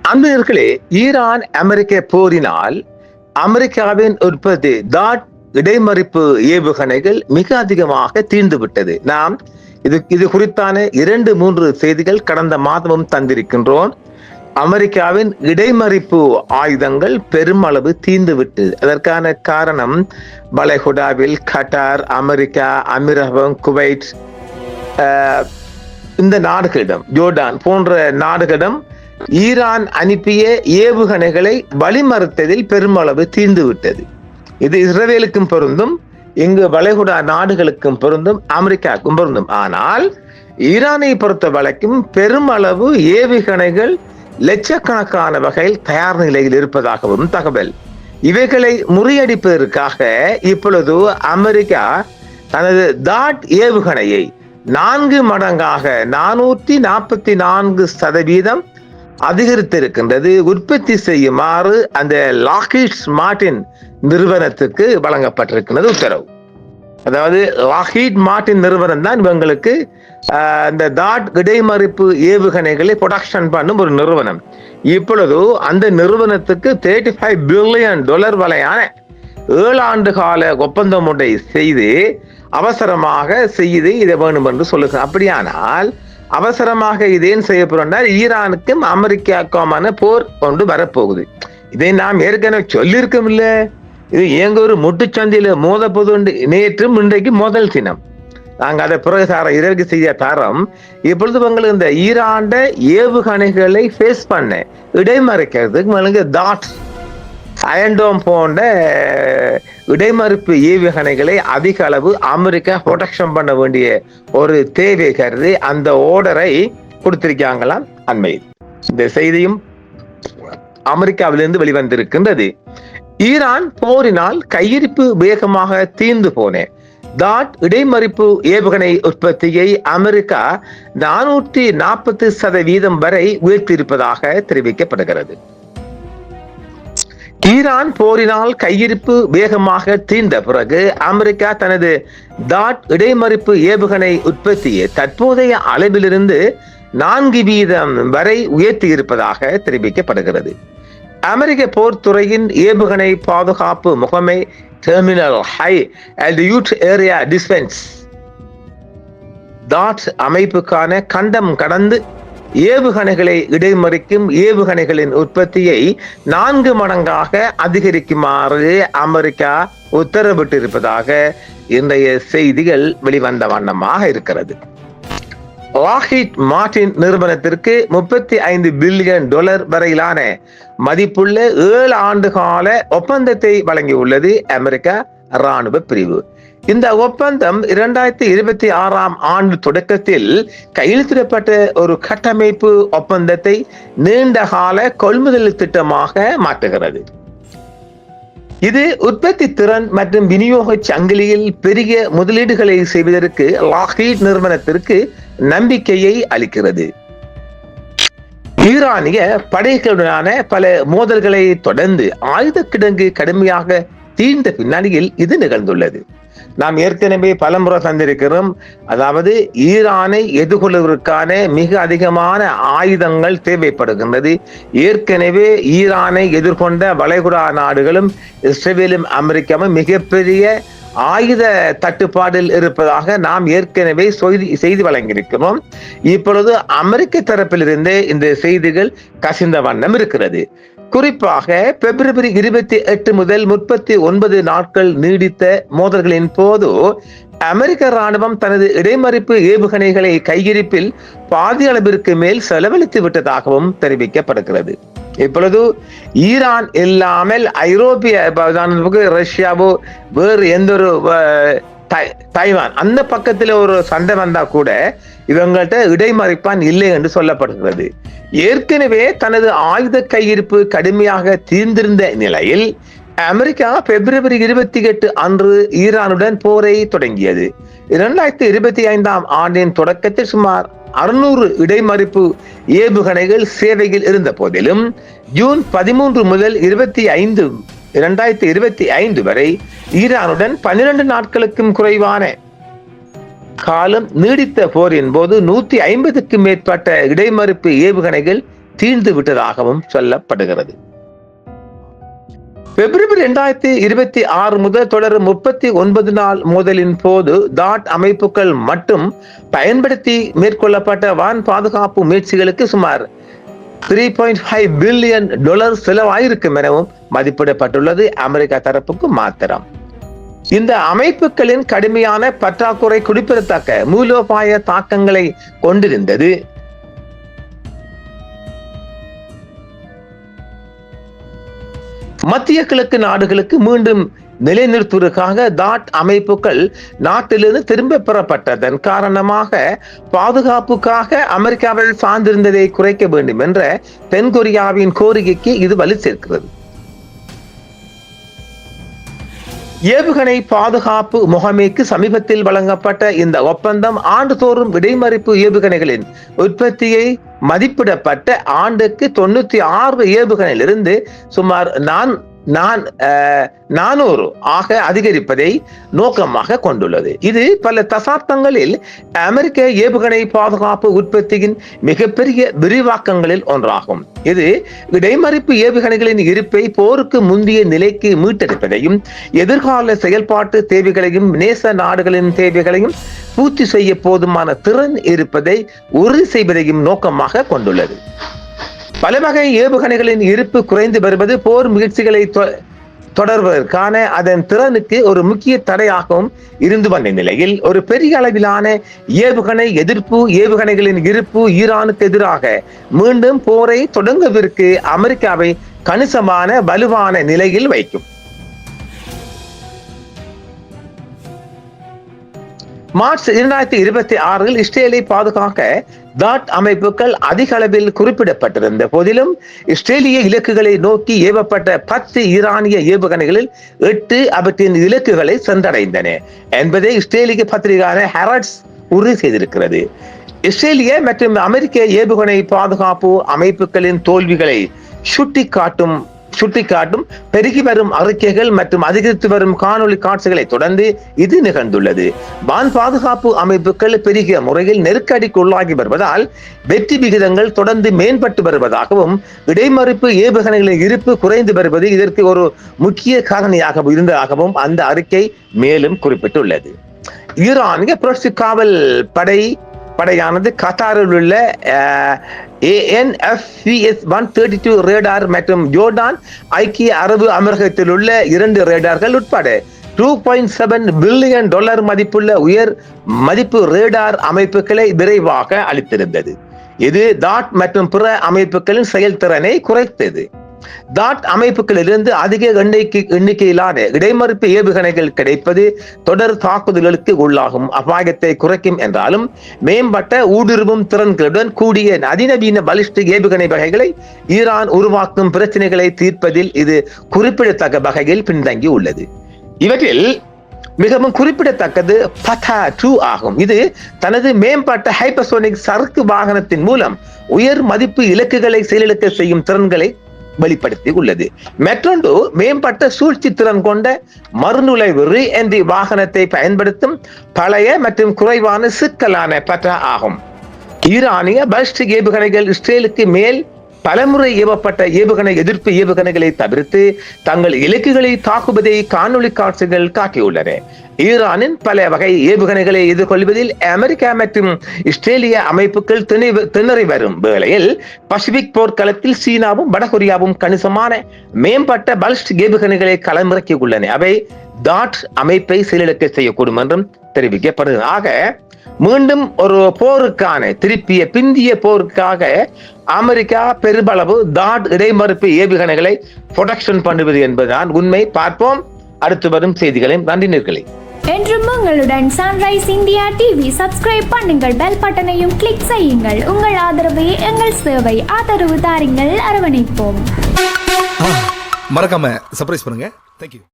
அன்பர்களே, ஈரான் அமெரிக்க போரினால் அமெரிக்காவின் உற்பத்தி இடைமறிப்பு ஏவுகணைகள் மிக அதிகமாக தீர்ந்துவிட்டது. நாம் இது குறித்தான 2-3 செய்திகள் கடந்த மாதமும் தந்திருக்கின்றோம். அமெரிக்காவின் இடைமறிப்பு ஆயுதங்கள் பெருமளவு தீர்ந்துவிட்டது. அதற்கான காரணம் வளைகுடாவில் கட்டார், அமெரிக்கா, அமீரகம், குவைட், இந்த நாடுகளிடம், ஜோர்டான் போன்ற நாடுகளிடம் ஈரான் அனுப்பிய ஏவுகணைகளை வழிமறுத்ததில் பெருமளவு தீர்ந்துவிட்டது. இது இஸ்ரேலுக்கும் பொருந்தும், இங்கு வளைகுடா நாடுகளுக்கும் பொருந்தும், அமெரிக்காவுக்கும் பொருந்தும். ஆனால் ஈரானை பொறுத்த வரைக்கும் பெருமளவு ஏவுகணைகள் லட்சக்கணக்கான வகையில் தயார் நிலையில் இருப்பதாகவும் தகவல். இவைகளை முறியடிப்பதற்காக இப்பொழுது அமெரிக்கா தனது ஏவுகணையை 4 மடங்காக 444% அதிகரித்திருக்கின்றது. உற்பத்தி செய்யுமாறு அந்த லாக்ஹீட் மார்டின் நிறுவனத்துக்கு வழங்கப்பட்டிருக்கிறது உத்தரவு. அதாவது லாக்ஹீட் மார்டின் நிறுவனம் தான் இவங்களுக்கு இந்த இடைமறிப்பு ஏவுகணைகளை ப்ரொடக்ஷன் பண்ணும் ஒரு நிறுவனம். இப்பொழுது அந்த நிறுவனத்துக்கு $35 பில்லியன் வரையான 7 ஆண்டு கால ஒப்பந்தம் ஒன்றை செய்து அவசரமாக இதை வேணும் என்று சொல்லுங்க. அப்படியானால் அவசரமாக இதேன் செய்யப்படுறால் ஈரானுக்கும் அமெரிக்காவுக்குமான போர் கொண்டு வரப்போகுது. இதை நாம் ஏற்கனவே சொல்லியிருக்கோம் இல்ல. இது எங்க ஒரு முட்டுச்சந்தையில மோதப்போது நேற்றும் இன்றைக்கு முதல் தினம். நாங்க அதை பிறகு இரவு செய்ய தரம். இப்பொழுது உங்களுக்கு இந்த ஈரான் ஏவுகணைகளை ஃபேஸ் பண்ண இடைமறிக்கிறதுக்கு அயன்டோம் போன்ற இடைமறிப்பு ஏவுகணைகளை அதிக அளவு அமெரிக்கா ப்ரொடெக்ஷன் பண்ண வேண்டிய ஒரு தேவை கருதி அந்த ஆர்டரை கொடுத்திருக்காங்களாம் அண்மையில். இந்த செய்தியும் அமெரிக்காவிலிருந்து வெளிவந்திருக்கின்றது. ஈரான் போரினால் கையிருப்பு வேகமாக தீர்ந்து போன இடைமறிப்பு ஏவுகணை உற்பத்தியை அமெரிக்கா 440% வரை உயர்த்தியிருப்பதாக தெரிவிக்கப்படுகிறது. ஈரான் போரினால் கையிருப்பு வேகமாக தீர்ந்த பிறகு அமெரிக்கா தனது இடைமறிப்பு ஏவுகணை உற்பத்தியை தற்போதைய அளவிலிருந்து 4% வரை உயர்த்தி இருப்பதாக தெரிவிக்கப்படுகிறது. அமெரிக்க போர்த்துறையின் ஏவுகணை பாதுகாப்பு முகமை டெர்மினல் ஹை அல்டியூட் ஏரியா டிஃபென்ஸ் அமைப்புக்கான கண்டம் கடந்து ஏவுகணைகளை இடைமறிக்கும் ஏவுகணைகளின் உற்பத்தியை 4 மடங்காக அதிகரிக்குமாறு அமெரிக்கா உத்தரவிட்டிருப்பதாக இன்றைய செய்திகள் வெளிவந்த வண்ணமாக இருக்கிறது. லாக்ஹீட் மார்டின் நிறுவனத்திற்கு $35 பில்லியன் வரையிலான மதிப்புள்ள 7 ஆண்டு கால ஒப்பந்தத்தை வழங்கியுள்ளது அமெரிக்கா இராணுவ பிரிவு. இந்த ஒப்பந்தம் 2026 ஆண்டு தொடக்கத்தில் கையெழுத்திடப்பட்ட ஒரு கட்டமைப்பு ஒப்பந்தத்தை நீண்ட கால கொள்முதல் திட்டமாக மாற்றுகிறது. இது உற்பத்தி திறன் மற்றும் விநியோக சங்கிலியில் பெரிய முதலீடுகளை செய்வதற்கு லாக்ஹீட் நிறுவனத்திற்கு நம்பிக்கையை அளிக்கிறது. ஈரானிய படைகளுடனான பல மோதல்களை தொடர்ந்து ஆயுத கிடங்கு கடுமையாக தீர்ந்த பின்னணியில் இது நிகழ்ந்துள்ளது. நாம் ஏற்கனவே பலமுறை தந்திருக்கிறோம். அதாவது ஈரானை எதிர்கொள்வதற்கான மிக அதிகமான ஆயுதங்கள் தேவைப்படுகின்றது. ஏற்கனவே ஈரானை எதிர்கொண்ட வளைகுடா நாடுகளும் இஸ்ரேலும் அமெரிக்காவும் மிகப்பெரிய ஆயுத தட்டுப்பாடில் இருப்பதாக நாம் ஏற்கனவே செய்தி வழங்கியிருக்கிறோம். இப்பொழுது அமெரிக்க தரப்பிலிருந்து இந்த செய்திகள் கசிந்த வண்ணம் இருக்கிறது. குறிப்பாக பிப்ரவரி 28 முதல் 39 நாட்கள் நீடித்த மோதல்களின் போது அமெரிக்க ராணுவம் தனது இடைமறிப்பு ஏவுகணைகளை கையிருப்பில் பாதி அளவிற்கு மேல் செலவழித்து விட்டதாகவும் தெரிவிக்கப்படுகிறது. இப்பொழுது ஈரான் இல்லாமல் ஐரோப்பிய ரஷ்யாவோ வேறு எந்த ஒரு தைவான் அந்த பக்கத்துல ஒரு சண்டை வந்தா கூட இவங்கள்ட்ட இடைமறிப்பான் இல்லை என்று சொல்லப்படுகிறது. ஏற்கனவே தனது ஆயுத கையிருப்பு கடுமையாக தீர்ந்திருந்த நிலையில் அமெரிக்கா பிப்ரவரி 28 அன்று ஈரானுடன் போரை தொடங்கியது. 2025 ஆண்டின் தொடக்கத்தில் சுமார் 600 இடைமறிப்பு ஏவுகணைகள் சேவையில் இருந்த போதிலும் ஜூன் 13 முதல் 2025 வரை ஈரானுடன் 12 நாட்களுக்கும் குறைவான காலம் நீடித்த போரின் போது 150க்கும் மேற்பட்ட இடைமறிப்பு ஏவுகணைகள் தீர்ந்து விட்டதாகவும் சொல்லப்படுகிறது. பிப்ரவரி 2026 முதல் தொடரும் 39 நாள் மோதலின் போது தாட் அமைப்புகள் மட்டும் பயன்படுத்தி மேற்கொள்ளப்பட்ட வான் பாதுகாப்பு முயற்சிகளுக்கு சுமார் $3.5 பில்லியன் செலவாயிருக்கும் எனவும் மதிப்பிடப்பட்டுள்ளது. அமெரிக்கா தரப்புக்கு மாத்திரம். இந்த அமைப்புகளின் கடுமையான பற்றாக்குறை குறிப்பிடத்தக்க மூலோபாய தாக்கங்களை கொண்டிருந்தது. மத்திய கிழக்கு நாடுகளுக்கு மீண்டும் நிலைநிறுத்துவதற்காக தாட் அமைப்புகள் நாட்டிலிருந்து திரும்ப பெறப்பட்டதன் காரணமாக பாதுகாப்புக்காக அமெரிக்காவில் சார்ந்திருந்ததை குறைக்க வேண்டும் என்ற தென்கொரியாவின் கோரிக்கைக்கு இது வலு சேர்க்கிறது. ஏவுகணை பாதுகாப்பு முகமைக்கு சமீபத்தில் வழங்கப்பட்ட இந்த ஒப்பந்தம் ஆண்டுதோறும் இடைமறிப்பு ஏவுகணைகளின் உற்பத்தியை மதிப்பிடப்பட்ட ஆண்டுக்கு 96 ஏவுகணையிலிருந்து சுமார் 400 ஆக அதிகரிப்பதை நோக்கமாக கொண்டுள்ளது. இது பல தசாப்தங்களில் அமெரிக்க ஏவுகணை பாதுகாப்பு உற்பத்தியின் மிகப்பெரிய விரிவாக்கங்களில் ஒன்றாகும். இது இடைமறிப்பு ஏவுகணைகளின் இருப்பை போருக்கு முந்தைய நிலைக்கு மீட்டெடுப்பதையும் எதிர்கால செயல்பாட்டு தேவைகளையும் நேச நாடுகளின் தேவைகளையும் பூர்த்தி செய்ய போதுமான திறன் இருப்பதை உறுதி செய்வதையும் நோக்கமாக கொண்டுள்ளது. பல வகை ஏவுகணைகளின் இருப்பு குறைந்து வருவது போர் முயற்சிகளை தொடர்வதற்கான அதன் திறனுக்கு ஒரு முக்கிய தடையாகவும் இருந்து வந்த நிலையில் ஒரு பெரிய அளவிலான ஏவுகணை எதிர்ப்பு ஏவுகணைகளின் இருப்பு ஈரானுக்கு எதிராக மீண்டும் போரை தொடங்குவதற்கு அமெரிக்காவை கணிசமான வலுவான நிலையில் வைக்கும். மார்ச் 2026 இஸ்ரேலை பாதுகாக்க தாட் அமைப்புகள் அதிக அளவில் குறிப்பிடப்பட்டிருந்த போதிலும் இஸ்ரேலிய இலக்குகளை நோக்கி ஏவப்பட்ட 10 ஈரானிய ஏவுகணைகளில் 8 அவற்றின் இலக்குகளை சென்றடைந்தன என்பதை இஸ்ரேலிய பத்திரிகையான ஹெரால்ட்ஸ் உறுதி செய்திருக்கிறது. இஸ்ரேலிய மற்றும் அமெரிக்க ஏவுகணை பாதுகாப்பு அமைப்புகளின் தோல்விகளை சுட்டிக்காட்டும் பெருகி வரும் அறிக்கைகள் மற்றும் அதிகரித்து வரும் காணொலி காட்சிகளை தொடர்ந்து இது நிகழ்ந்துள்ளது. வான் பாதுகாப்பு அமைப்புகள் பெருகிய முறையில் நெருக்கடிக்கு உள்ளாகி வருவதால் வெற்றி விகிதங்கள் தொடர்ந்து மேம்பட்டு வருவதாகவும் இடைமறிப்பு ஏவுகணைகளின் இருப்பு குறைந்து வருவது இதற்கு ஒரு முக்கிய காரணியாக இருந்ததாகவும் அந்த அறிக்கை மேலும் குறிப்பிட்டுள்ளது. ஈரானிய புரட்சி காவல் படையானது கத்தாரில் உள்ள ANFVS-132 ரேடார் மற்றும் ஜோர்டான் ஐக்கிய அரபு அமீரகத்தில் உள்ள 2 ரேடார்கள் உட்பட $2.7 பில்லியன் மதிப்புள்ள உயர் மதிப்பு ரேடார் அமைப்புகளை விரைவாக அளித்திருந்தது. இது தாட் மற்றும் பிற அமைப்புகளின் செயல்திறனை குறைத்தது. தாட் அமைப்புகளிலிருந்து அதிக எண்ணிக்கையிலான இடைமறிப்பு ஏவுகணைகள் கிடைப்பது தொடர் தாக்குதல்களுக்கு உள்ளாகும் அபாயத்தை குறைக்கும் என்றாலும் மேம்பட்ட ஊடுருவும் திறன்களுடன் கூடிய அதிநவீன பாலிஸ்டிக் ஏவுகணை வகைகளை ஈரான் உருவாக்கும் பிரச்சனைகளை தீர்ப்பதில் இது குறிப்பிடத்தக்க வகையில் பின்தங்கி உள்ளது. இவற்றில் மிகவும் குறிப்பிடத்தக்கது பதா 2 ஆகும். இது தனது மேம்பட்ட ஹைப்பர்சோனிக் சரக்கு வாகனத்தின் மூலம் உயர் மதிப்பு இலக்குகளை செயலிழக்க செய்யும் திறன்களை வெளிப்படுத்தி உள்ளது. மற்றொன்று மேம்பட்ட சூழ்ச்சி திறன் கொண்ட மறுநுழைவு ரீஎன்ட்ரி வாகனத்தை பயன்படுத்தும் பழைய மற்றும் குறைவான சிக்கலான பட்டா ஆகும். ஈரானிய பாலிஸ்டிக் ஏவுகணைகள் இஸ்ரேலுக்கு மேல் பலமுறை ஏவப்பட்ட ஏவுகணை எதிர்ப்பு ஏவுகணைகளை தவிர்த்து தங்கள் இலக்குகளை தாக்குவதை காணொலி காட்சிகள் காட்டியுள்ளன. ஈரானின் பல வகை ஏவுகணைகளை எதிர்கொள்வதில் அமெரிக்கா மற்றும் இஸ்ரேலிய அமைப்புகள் திணறி வரும் வேளையில் பசிபிக் போர்க்களத்தில் சீனாவும் வடகொரியாவும் கணிசமான மேம்பட்ட பாலிஸ்டிக் ஏவுகணைகளை களமிறக்கி உள்ளன. அவை தாட் அமைப்பை செயலிழக்க செய்யக்கூடும் என்றும் தெரிவிக்கப்படுகிறது. ஆக மீண்டும் ஒரு போருக்கான பிந்திய போருக்காக அமெரிக்கா பெருமளவு தாட் இடைமறிப்பு ஏவுகணைகளை ப்ரொடக்ஷன் பண்ணுவது என்பதுதான் உண்மை. பார்ப்போம் அடுத்து வரும் செய்திகளையும். நன்றி நேயர்களே. என்றும் உங்களுடன் சன்ரைஸ் இந்தியா டிவி சப்ஸ்கிரைப் பண்ணுங்கள், பெல் பட்டனையும் கிளிக் செய்யுங்கள். உங்கள் ஆதரவே எங்கள் சேவை. ஆதரவு தாருங்கள், அரவணைப்போம். மறக்காம சர்ப்ரைஸ் பண்ணுங்க. தேங்க்யூ.